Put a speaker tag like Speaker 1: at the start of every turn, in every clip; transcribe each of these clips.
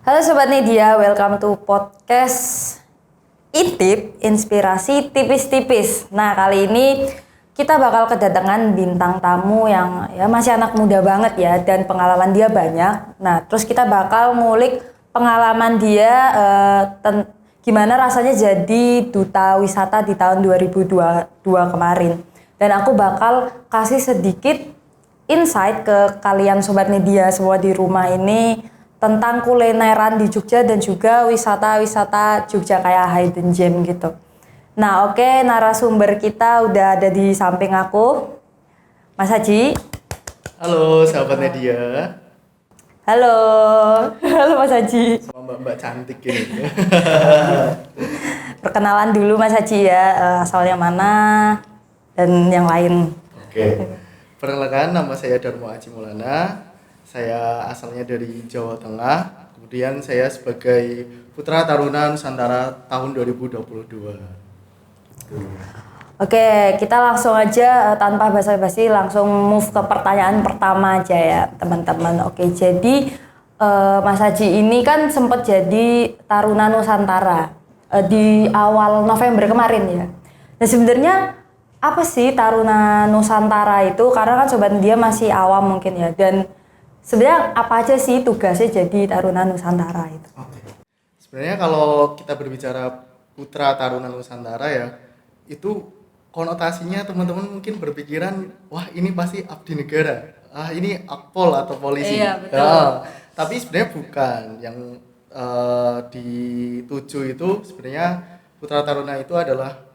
Speaker 1: Halo Sobat Media, welcome to podcast Intip, inspirasi tipis-tipis. Nah, kali ini kita bakal kedatangan bintang tamu yang ya masih anak muda banget ya, dan pengalaman dia banyak. Nah, terus kita bakal ngulik pengalaman dia gimana rasanya jadi duta wisata di tahun 2022 kemarin. Dan aku bakal kasih sedikit insight ke kalian Sobat Media semua di rumah ini tentang kulineran di Jogja dan juga wisata-wisata Jogja kayak hidden gem gitu. Nah, oke, narasumber kita udah ada di samping aku, Mas Haji.
Speaker 2: Halo sahabat media.
Speaker 1: Halo, halo Mas Haji.
Speaker 2: Sama mbak-mbak cantik gini.
Speaker 1: Perkenalan dulu Mas Haji ya, asalnya mana dan yang lain.
Speaker 2: Oke. Perkenalkan, nama saya Darmo Aji Maulana. Saya asalnya dari Jawa Tengah. Kemudian saya sebagai Putra Taruna Nusantara tahun 2022.
Speaker 1: Oke, kita langsung aja tanpa basa-basi langsung move ke pertanyaan pertama aja ya teman-teman. Oke, jadi Mas Haji ini kan sempat jadi Taruna Nusantara di awal November kemarin ya. Nah, sebenarnya apa sih Taruna Nusantara itu? Karena kan Sobat Media masih awam mungkin ya, dan sebenarnya apa aja sih tugasnya jadi Taruna Nusantara itu?
Speaker 2: Oke. Sebenarnya kalau kita berbicara Putra Taruna Nusantara ya, itu konotasinya teman-teman mungkin berpikiran, wah ini pasti abdi negara, ini akpol atau polisi.
Speaker 1: Iya, betul.
Speaker 2: Tapi sebenarnya bukan. Yang dituju itu sebenarnya Putra Taruna itu adalah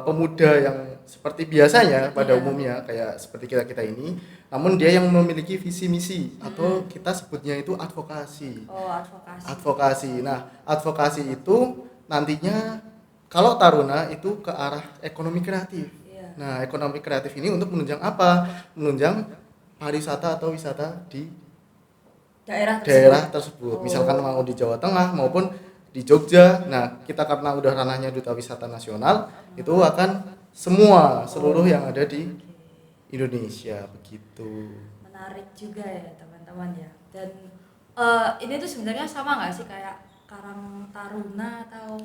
Speaker 2: pemuda yang seperti biasanya pada umumnya kayak seperti kita ini, namun dia yang memiliki visi misi atau kita sebutnya itu advokasi.
Speaker 1: Oh, advokasi.
Speaker 2: Advokasi. Nah, advokasi itu nantinya kalau Taruna itu ke arah ekonomi kreatif.
Speaker 1: Iya.
Speaker 2: Nah, ekonomi kreatif ini untuk menunjang apa? Menunjang pariwisata atau wisata di daerah tersebut. Misalkan mau di Jawa Tengah maupun di Jogja. Nah, kita karena udah ranahnya Duta Wisata Nasional, itu akan seluruh yang ada di Indonesia begitu.
Speaker 1: Menarik juga ya teman-teman ya. Dan ini tuh sebenarnya sama nggak sih kayak Karang Taruna atau?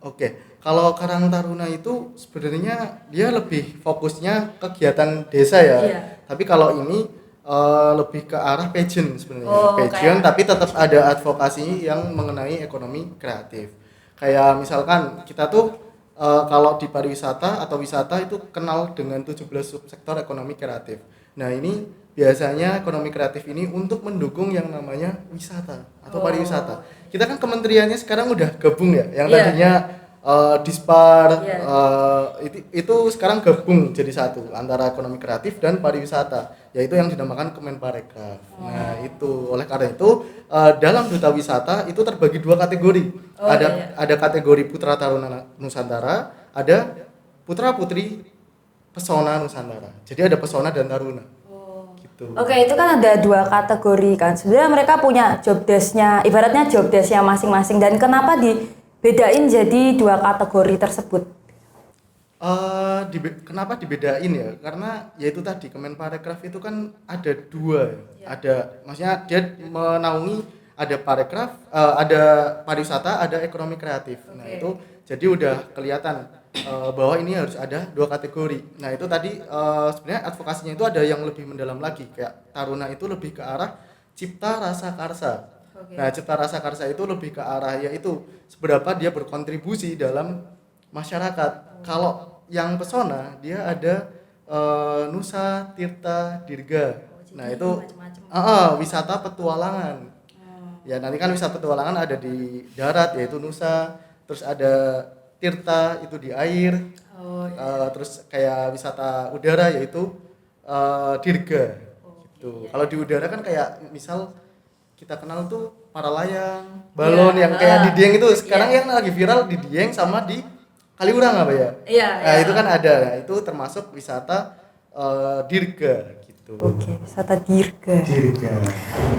Speaker 2: Oke, kalau Karang Taruna itu sebenarnya dia lebih fokusnya kegiatan desa ya.
Speaker 1: Iya.
Speaker 2: Tapi kalau ini lebih ke arah pageant sebenarnya.
Speaker 1: Oh,
Speaker 2: Pageant
Speaker 1: kayak
Speaker 2: tapi tetap ada advokasi yang mengenai ekonomi kreatif. Kayak misalkan kita tuh kalau di pariwisata atau wisata itu kenal dengan 17 subsektor ekonomi kreatif. Nah, ini biasanya ekonomi kreatif ini untuk mendukung yang namanya wisata atau pariwisata. Kita kan kementeriannya sekarang udah gabung ya, yang tadinya Dispar itu sekarang gabung jadi satu antara ekonomi kreatif dan pariwisata, yaitu yang dinamakan Kemenparekraf. Nah, itu oleh karena itu dalam Duta Wisata itu terbagi dua kategori. Ada kategori Putra Taruna Nusantara, ada Putra Putri Pesona Nusantara. Jadi ada Pesona dan Taruna. Gitu.
Speaker 1: Oke, itu kan ada dua kategori kan. Sebenarnya mereka punya job desk-nya, ibaratnya job desk-nya masing-masing. Dan kenapa dibedain jadi dua kategori tersebut?
Speaker 2: Kenapa dibedain ya? Karena yaitu tadi Kemenparekraf itu kan ada dua. Ada, maksudnya dia menaungi ada parekraf, ada pariwisata, ada ekonomi kreatif. Nah, itu jadi udah kelihatan bahwa ini harus ada dua kategori. Nah, itu tadi sebenarnya advokasinya itu ada yang lebih mendalam lagi, kayak Taruna itu lebih ke arah cipta rasa karsa. Nah, cipta rasa karsa itu lebih ke arah yaitu seberapa dia berkontribusi dalam masyarakat. Kalau yang Pesona dia ada Nusa Tirta Dirga. Nah, itu wisata petualangan. Ya, nanti kan wisata petualangan ada di darat yaitu Nusa, terus ada Tirta itu di air. Terus kayak wisata udara yaitu Dirga. Gitu. Kalau di udara kan kayak misal kita kenal tuh para layang, balon yang kayak di Dieng itu sekarang yang lagi viral di Dieng sama di Kaliurang apa ya? Nah, itu kan ada. Nah, itu termasuk wisata Dirga gitu.
Speaker 1: Oke, wisata Dirga.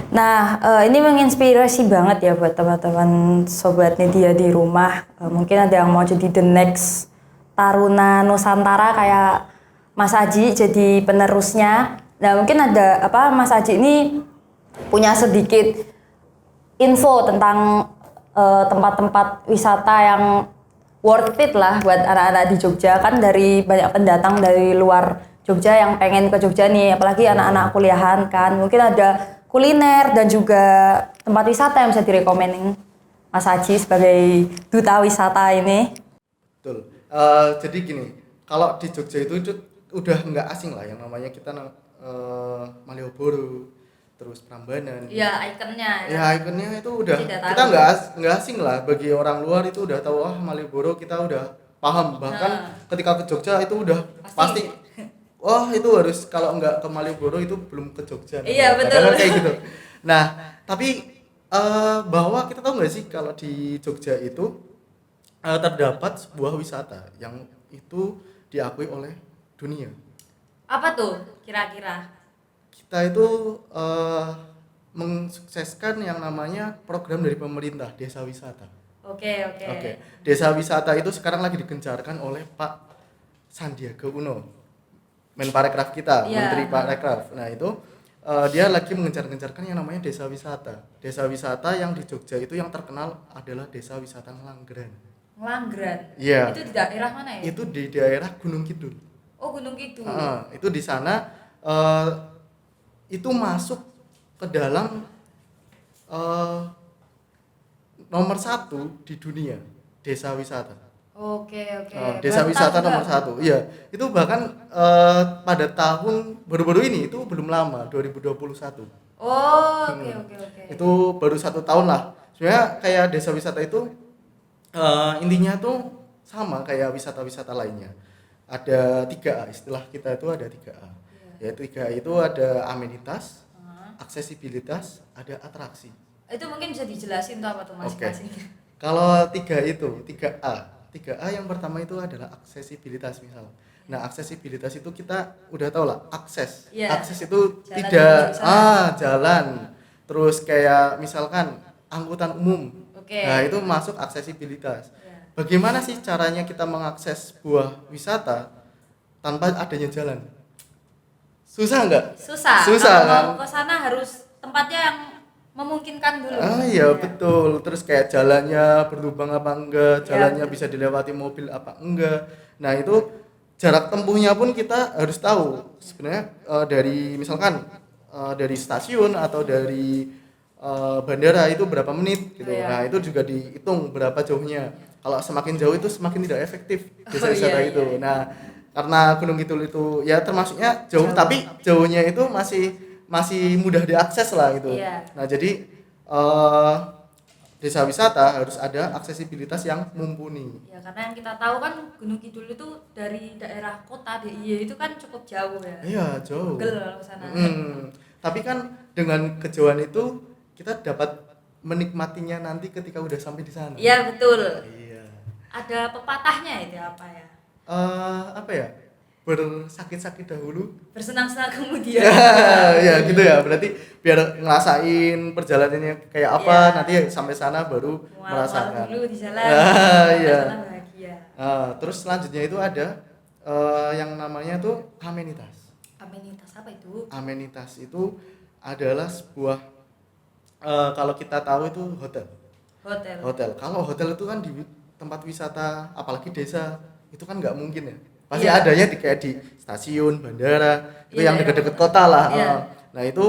Speaker 1: Nah, ini menginspirasi banget ya buat teman-teman Sobat Media di rumah. Mungkin ada yang mau jadi the next Taruna Nusantara kayak Mas Haji jadi penerusnya. Nah, mungkin ada Mas Haji ini punya sedikit info tentang tempat-tempat wisata yang worth it lah buat anak-anak di Jogja. Kan dari banyak pendatang dari luar Jogja yang pengen ke Jogja nih, apalagi anak-anak kuliahan kan. Mungkin ada kuliner dan juga tempat wisata yang bisa direkomenin Mas Aji sebagai duta wisata ini.
Speaker 2: Betul. Jadi gini, kalau di Jogja itu udah nggak asing lah yang namanya kita Malioboro, terus Prambanan.
Speaker 1: Iya, ikonnya.
Speaker 2: Ya ikonnya itu udah
Speaker 1: Tidak
Speaker 2: kita
Speaker 1: tahu.
Speaker 2: nggak asing lah bagi orang luar itu udah tahu Malioboro kita udah paham bahkan ketika ke Jogja itu udah pasti wah itu harus kalau nggak ke Malioboro itu belum ke Jogja.
Speaker 1: Iya, betul.
Speaker 2: Kadang-kadang kayak gitu. Nah tapi bahwa kita tahu nggak sih kalau di Jogja itu terdapat sebuah wisata yang itu diakui oleh dunia.
Speaker 1: Apa tuh kira-kira?
Speaker 2: Kita itu mensukseskan yang namanya program dari pemerintah Desa Wisata.
Speaker 1: Oke.
Speaker 2: Desa Wisata itu sekarang lagi digencarkan oleh Pak Sandiaga Uno, Menparekraf kita,
Speaker 1: Iya.
Speaker 2: Menteri Parekraf. Nah itu dia lagi mengencar-gencarkan yang namanya Desa Wisata. Desa Wisata yang di Jogja itu yang terkenal adalah Desa Wisata Ngelanggeran.
Speaker 1: Ngelanggeran.
Speaker 2: Iya.
Speaker 1: Itu di daerah mana ya?
Speaker 2: Itu di daerah Gunung Kidul.
Speaker 1: Oh, Gunung Kidul.
Speaker 2: Itu di sana itu masuk ke dalam nomor 1 di dunia desa wisata.
Speaker 1: Oke.
Speaker 2: Desa
Speaker 1: Baru
Speaker 2: wisata
Speaker 1: tahu
Speaker 2: nomor
Speaker 1: nggak?
Speaker 2: 1. Iya, itu bahkan pada tahun baru-baru ini itu belum lama 2021.
Speaker 1: Oh, oke.
Speaker 2: Itu baru 1 tahun lah. Sebenarnya kayak desa wisata itu intinya tuh sama kayak wisata-wisata lainnya. Ada 3A, istilah kita itu ada 3A. Yaitu 3A itu ada amenitas, aksesibilitas, ada atraksi.
Speaker 1: Itu mungkin bisa dijelasin tuh apa tuh masing-masing.
Speaker 2: Kalau 3A yang pertama itu adalah aksesibilitas misal. Nah, aksesibilitas itu kita udah tahu lah, akses.
Speaker 1: Iya.
Speaker 2: Akses itu
Speaker 1: Jalan
Speaker 2: tidak
Speaker 1: menuju sana.
Speaker 2: jalan. Terus kayak misalkan angkutan umum.
Speaker 1: Oke.
Speaker 2: Nah, itu masuk aksesibilitas.
Speaker 1: Iya.
Speaker 2: Bagaimana sih caranya kita mengakses sebuah wisata tanpa adanya jalan? Susah nggak?
Speaker 1: Susah.
Speaker 2: Susah
Speaker 1: Kalau
Speaker 2: kan?
Speaker 1: mau ke sana harus tempatnya yang memungkinkan dulu.
Speaker 2: Iya betul. Terus kayak jalannya berlubang apa enggak,
Speaker 1: Iya,
Speaker 2: jalannya
Speaker 1: betul.
Speaker 2: bisa dilewati mobil apa enggak. Nah itu jarak tempuhnya pun kita harus tahu. Sebenarnya dari misalkan dari stasiun atau dari bandara itu berapa menit gitu.
Speaker 1: Iya.
Speaker 2: Nah itu juga dihitung berapa jauhnya. Kalau semakin jauh itu semakin tidak efektif desa wisata
Speaker 1: iya,
Speaker 2: itu.
Speaker 1: iya.
Speaker 2: Nah karena Gunung Kidul itu ya termasuknya jauh. Tapi jauhnya itu masih mudah diakses lah gitu.
Speaker 1: Iya.
Speaker 2: Nah jadi desa wisata harus ada aksesibilitas yang mumpuni.
Speaker 1: Ya karena yang kita tahu kan Gunung Kidul itu dari daerah kota DIY itu kan cukup jauh ya.
Speaker 2: Iya jauh.
Speaker 1: Pegel kalau ke sana.
Speaker 2: Tapi kan dengan kejauhan itu kita dapat menikmatinya nanti ketika udah sampai di sana.
Speaker 1: Iya betul.
Speaker 2: Iya.
Speaker 1: Ada pepatahnya itu apa ya?
Speaker 2: Apa ya? Bersakit-sakit dahulu.
Speaker 1: Bersenang-senang kemudian.
Speaker 2: Ya gitu ya. Berarti biar ngerasain perjalanannya kayak apa,
Speaker 1: Iya.
Speaker 2: nanti sampai sana baru
Speaker 1: Mual-mual
Speaker 2: merasakan.
Speaker 1: dulu di jalan.
Speaker 2: Iya.
Speaker 1: Sana bahagia.
Speaker 2: Terus selanjutnya itu ada yang namanya tuh amenitas.
Speaker 1: Amenitas apa itu?
Speaker 2: Amenitas itu adalah sebuah kalau kita tahu itu hotel.
Speaker 1: Hotel.
Speaker 2: Kalau hotel itu kan di tempat wisata, apalagi desa, itu kan nggak mungkin ya. Pasti
Speaker 1: Iya.
Speaker 2: adanya kayak di stasiun, bandara, itu
Speaker 1: Iya,
Speaker 2: yang
Speaker 1: daerah
Speaker 2: dekat-dekat
Speaker 1: kota.
Speaker 2: kota lah.
Speaker 1: Iya.
Speaker 2: Nah itu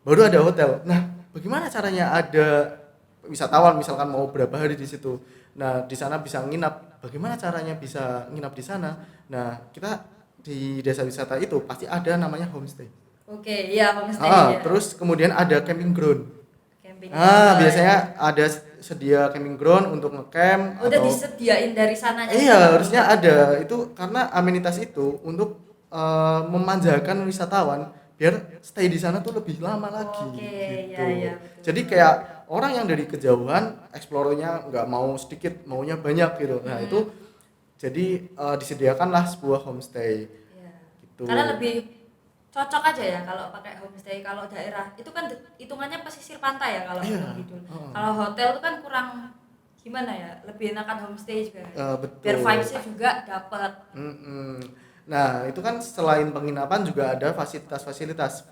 Speaker 2: baru ada hotel. Nah bagaimana caranya ada wisatawan misalkan mau berapa hari di situ? Nah di sana bisa nginap. Bagaimana caranya bisa nginap di sana? Nah kita di desa wisata itu pasti ada namanya homestay.
Speaker 1: Oke, iya homestay. Ya.
Speaker 2: Terus kemudian ada camping ground.
Speaker 1: Camping.
Speaker 2: Biasanya ada sedia camping ground untuk ngecamp
Speaker 1: udah
Speaker 2: atau
Speaker 1: disediain dari sananya.
Speaker 2: iya harusnya ada itu karena amenitas itu untuk memanjakan wisatawan biar stay di sana tuh lebih lama lagi.
Speaker 1: Oke,
Speaker 2: gitu.
Speaker 1: iya, betul.
Speaker 2: Jadi kayak orang yang dari kejauhan eksplornya nggak mau sedikit maunya banyak gitu. Nah itu jadi disediakanlah sebuah homestay.
Speaker 1: Iya.
Speaker 2: Gitu.
Speaker 1: Karena lebih cocok aja ya kalau pakai homestay. Kalau daerah itu kan hitungannya pesisir pantai ya kalau
Speaker 2: Iya.
Speaker 1: Gunung Kidul. Kalau hotel itu kan kurang gimana ya, lebih enakan homestay juga.
Speaker 2: Betul.
Speaker 1: Biar vibes-nya juga dapat.
Speaker 2: Nah itu kan selain penginapan juga ada fasilitas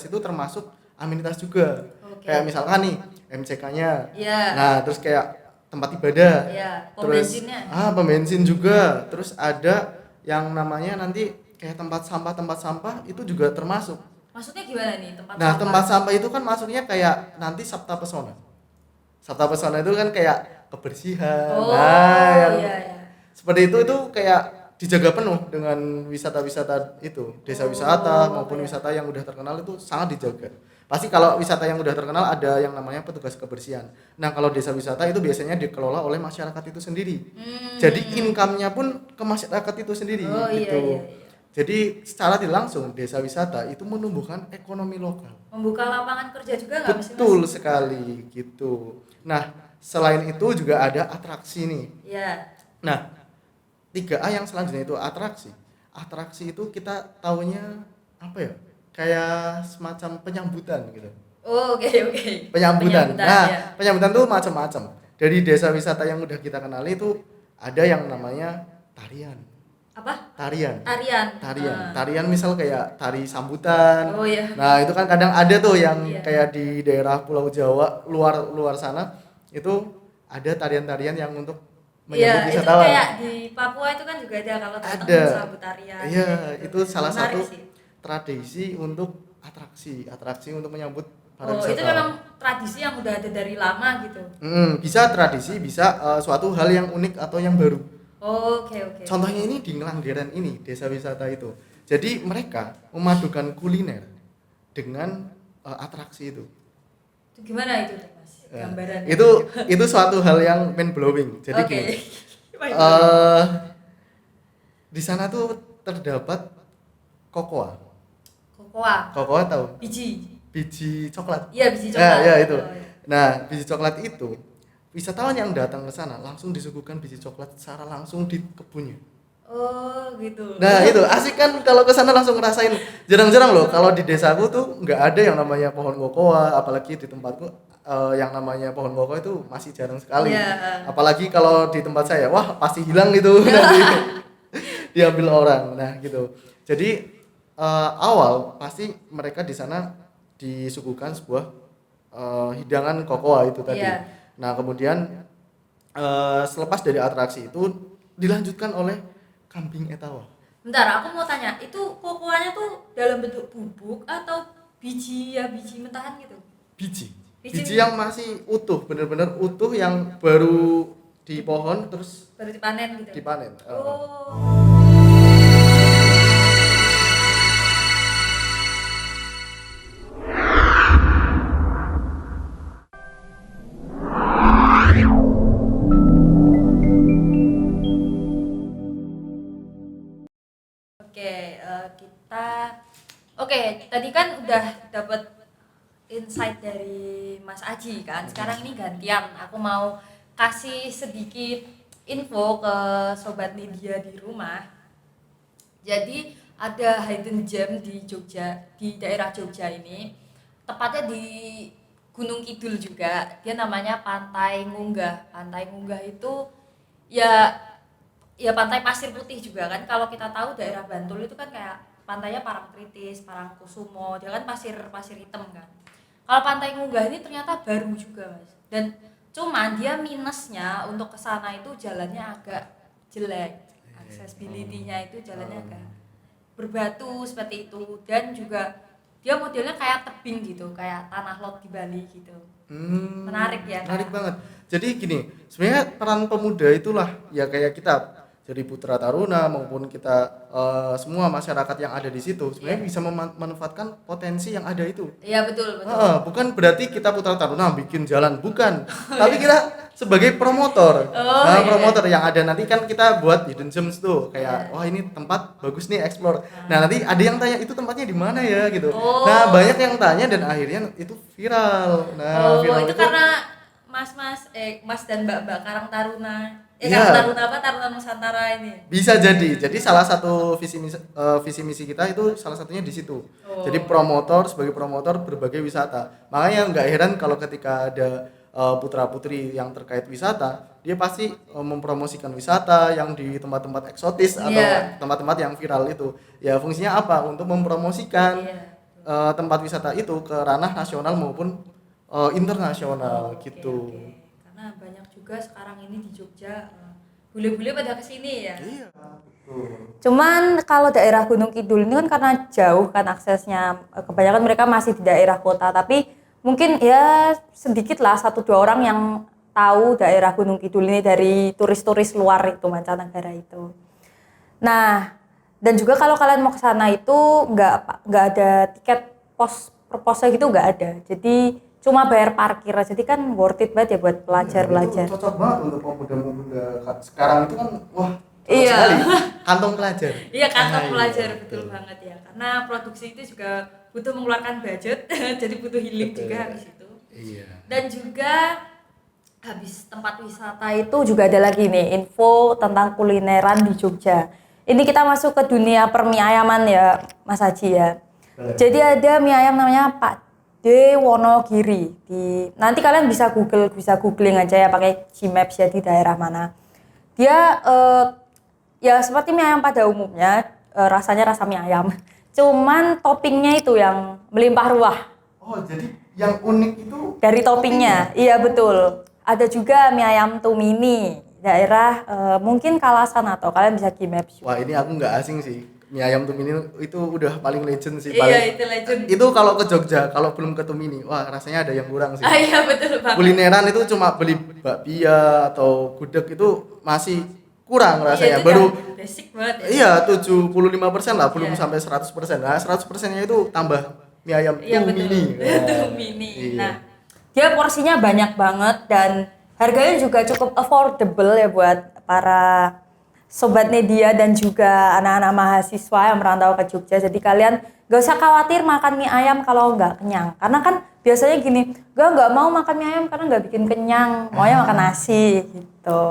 Speaker 2: itu termasuk amenitas juga.
Speaker 1: Oke.
Speaker 2: Kayak misalkan nih MCK-nya.
Speaker 1: Iya.
Speaker 2: Nah, terus kayak tempat ibadah.
Speaker 1: Iya, pom
Speaker 2: Terus
Speaker 1: bensinnya.
Speaker 2: pom bensin juga. Terus ada yang namanya nanti kayak tempat sampah itu juga termasuk.
Speaker 1: Maksudnya gimana nih tempat
Speaker 2: Nah,
Speaker 1: sampah?
Speaker 2: tempat sampah itu kan masuknya kayak nanti Sabta Pesona. Sabta Pesona itu kan kayak kebersihan.
Speaker 1: Oh,
Speaker 2: yang
Speaker 1: iya iya.
Speaker 2: seperti itu kayak dijaga penuh dengan wisata-wisata itu. Desa wisata maupun
Speaker 1: iya.
Speaker 2: wisata yang udah terkenal itu sangat dijaga. Pasti kalau wisata yang udah terkenal ada yang namanya petugas kebersihan. Nah, kalau desa wisata itu biasanya dikelola oleh masyarakat itu sendiri. Jadi income-nya pun ke masyarakat itu sendiri
Speaker 1: Oh,
Speaker 2: gitu.
Speaker 1: iya.
Speaker 2: Jadi secara tidak langsung desa wisata itu menumbuhkan ekonomi lokal.
Speaker 1: Membuka lapangan kerja juga nggak Mas?
Speaker 2: Betul sekali gitu. Nah, selain itu juga ada atraksi nih.
Speaker 1: Iya.
Speaker 2: Nah, 3A yang selanjutnya itu atraksi. Atraksi itu kita taunya apa ya? Kayak semacam penyambutan gitu.
Speaker 1: Oh, oke.
Speaker 2: Penyambutan. Nah,
Speaker 1: ya.
Speaker 2: penyambutan tuh macam-macam. Dari desa wisata yang udah kita kenali itu ada yang namanya tarian.
Speaker 1: Apa?
Speaker 2: Tarian.
Speaker 1: Ah.
Speaker 2: Tarian misal kayak tari sambutan.
Speaker 1: Oh iya.
Speaker 2: Nah, itu kan kadang ada tuh yang
Speaker 1: Iya.
Speaker 2: kayak di daerah Pulau Jawa luar sana itu ada tarian-tarian yang untuk menyambut
Speaker 1: Iya, itu
Speaker 2: wisatawan.
Speaker 1: kayak di Papua itu kan juga ada kalau datang
Speaker 2: Ada.
Speaker 1: sambut tarian.
Speaker 2: Iya,
Speaker 1: gitu.
Speaker 2: itu salah
Speaker 1: Menarik
Speaker 2: satu
Speaker 1: sih.
Speaker 2: tradisi untuk atraksi untuk menyambut para
Speaker 1: Oh,
Speaker 2: wisatawan.
Speaker 1: itu memang tradisi yang udah ada dari lama gitu.
Speaker 2: Bisa tradisi, bisa suatu hal yang unik atau yang baru.
Speaker 1: Oh, oke.
Speaker 2: Contohnya ini di Ngelanggeran ini, desa wisata itu. Jadi mereka memadukan kuliner dengan atraksi itu.
Speaker 1: Itu gimana itu, Mas?
Speaker 2: Ya,
Speaker 1: Gambarannya.
Speaker 2: itu suatu hal yang mind blowing. Jadi
Speaker 1: Oke.
Speaker 2: gini, di sana tuh terdapat kokoa.
Speaker 1: Kokoa.
Speaker 2: Kokoa tahu? Biji coklat.
Speaker 1: Iya, biji coklat.
Speaker 2: Ya itu.
Speaker 1: Oh, iya.
Speaker 2: Nah, biji coklat itu wisatawan yang datang ke sana langsung disuguhkan biji coklat secara langsung di kebunnya.
Speaker 1: Oh, gitu.
Speaker 2: Nah, itu asik kan kalau ke sana langsung ngerasain. Jarang-jarang loh kalau di desaku tuh nggak ada yang namanya pohon kokoa, apalagi di tempatku yang namanya pohon kokoa itu masih jarang sekali.
Speaker 1: Iya.
Speaker 2: Apalagi kalau di tempat saya, wah pasti hilang gitu nanti diambil orang. Nah, gitu. Jadi awal pasti mereka di sana disuguhkan sebuah hidangan kokoa itu tadi.
Speaker 1: Iya.
Speaker 2: Nah, kemudian selepas dari atraksi itu dilanjutkan oleh kambing etawa.
Speaker 1: Bentar, aku mau tanya, itu kokoanya tuh dalam bentuk bubuk atau biji mentahan gitu?
Speaker 2: Biji yang masih utuh, bener-bener utuh yang baru di pohon terus
Speaker 1: Baru dipanen gitu.
Speaker 2: dipanen.
Speaker 1: Oh. Oke, tadi kan udah dapat insight dari Mas Aji kan. Sekarang ini gantian, aku mau kasih sedikit info ke sobat Nidia di rumah. Jadi ada hidden gem di Jogja, di daerah Jogja ini, tepatnya di Gunung Kidul juga. Dia namanya Pantai Ngunggah. Pantai Ngunggah itu ya pantai pasir putih juga kan. Kalau kita tahu daerah Bantul itu kan kayak pantainya Parangtritis, Parangkusumo, dia kan pasir hitam kan. Kalau Pantai Ngunggah ini ternyata baru juga, Mas. Dan cuman dia minusnya untuk ke sana itu jalannya agak jelek. Accessibility-nya itu jalannya agak berbatu seperti itu, dan juga dia modelnya kayak tebing gitu, kayak tanah lot di Bali gitu. Menarik ya.
Speaker 2: Menarik banget. Jadi gini, sebenarnya peran pemuda itulah ya kayak kita jadi putra taruna maupun kita semua masyarakat yang ada di situ sebenarnya bisa memanfaatkan potensi yang ada itu.
Speaker 1: Iya betul.
Speaker 2: Bukan berarti kita putra taruna bikin jalan, bukan. Tapi kita sebagai promotor. Promotor yang ada nanti kan kita buat hidden gems tuh kayak wah ini tempat bagus nih explore. Nah, nanti ada yang tanya itu tempatnya di mana ya gitu. Nah, banyak yang tanya dan akhirnya itu viral. Nah, viral
Speaker 1: itu karena Mas dan Mbak Karang Taruna.
Speaker 2: Iya.
Speaker 1: Taruna Nusantara ini.
Speaker 2: Bisa jadi salah satu visi misi kita itu salah satunya di situ. Jadi sebagai promotor berbagai wisata. Makanya nggak heran kalau ketika ada putra putri yang terkait wisata, dia pasti mempromosikan wisata yang di tempat-tempat eksotis atau tempat-tempat yang viral itu. Ya fungsinya apa? Untuk mempromosikan tempat wisata itu ke ranah nasional maupun internasional
Speaker 1: Oke,
Speaker 2: gitu.
Speaker 1: oke. Karena banyak juga sekarang ini di Jogja bule-bule pada kesini ya.
Speaker 2: Iya, betul.
Speaker 1: Cuman kalau daerah Gunung Kidul ini kan karena jauh kan aksesnya, kebanyakan mereka masih di daerah kota, tapi mungkin ya sedikit lah 1-2 orang yang tahu daerah Gunung Kidul ini dari turis-turis luar itu, mancanegara itu. Nah, dan juga kalau kalian mau ke sana itu nggak ada tiket pos per posnya gitu, nggak ada. Jadi cuma bayar parkir aja. Jadi kan worth it banget ya buat pelajar-pelajar.
Speaker 2: Itu cocok banget untuk pemuda-pemuda sekarang itu kan wah cocok
Speaker 1: Iya.
Speaker 2: sekali. Kantong pelajar.
Speaker 1: Iya, kantong
Speaker 2: Ah,
Speaker 1: pelajar
Speaker 2: iya,
Speaker 1: betul banget ya. Karena produksi itu juga butuh mengeluarkan budget, jadi butuh healing
Speaker 2: Betul.
Speaker 1: juga habis itu.
Speaker 2: Iya.
Speaker 1: Dan juga habis tempat wisata itu juga ada lagi nih info tentang kulineran di Jogja. Ini kita masuk ke dunia permie ayaman ya, Mas Haji ya.
Speaker 2: Boleh.
Speaker 1: Jadi ada mie ayam namanya Pak D Wonogiri. Nanti kalian bisa googling aja ya pakai Gmaps ya di daerah mana. Dia ya seperti mie ayam pada umumnya, rasanya rasa mie ayam. Cuman toppingnya itu yang melimpah ruah.
Speaker 2: Oh, jadi yang unik itu
Speaker 1: Dari toppingnya, iya betul. Ada juga mie ayam tumini, daerah mungkin Kalasan atau kalian bisa Gmaps.
Speaker 2: Wah, ini aku nggak asing sih. Mie ayam Tumini itu udah paling legend sih.
Speaker 1: Iya,
Speaker 2: Paling,
Speaker 1: itu legend.
Speaker 2: Itu kalau ke Jogja, kalau belum ke Tumini, wah rasanya ada yang kurang sih.
Speaker 1: Ah iya betul banget.
Speaker 2: Kulineran itu cuma beli bakpia atau gudeg itu masih kurang rasanya.
Speaker 1: Iya, itu
Speaker 2: Baru
Speaker 1: yang basic banget ya.
Speaker 2: iya 75% lah, belum
Speaker 1: Iya.
Speaker 2: sampai 100%. Nah, 100%-nya itu tambah mie ayam
Speaker 1: Iya betul.
Speaker 2: Tumini.
Speaker 1: Tumini.
Speaker 2: Iya.
Speaker 1: Nah, dia porsinya banyak banget dan harganya juga cukup affordable ya buat para sobat media dan juga anak-anak mahasiswa yang merantau ke Jogja. Jadi kalian gak usah khawatir makan mie ayam kalau nggak kenyang. Karena kan biasanya gini, gue nggak mau makan mie ayam karena nggak bikin kenyang, maunya makan nasi gitu.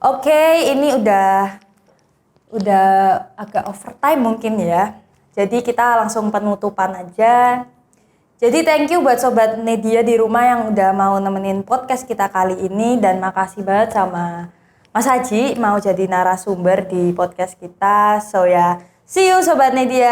Speaker 1: Oke, ini udah agak overtime mungkin ya. Jadi kita langsung penutupan aja. Jadi thank you buat sobat media di rumah yang udah mau nemenin podcast kita kali ini dan makasih banget sama Mas Haji mau jadi narasumber di podcast kita. So ya, see you sobat media.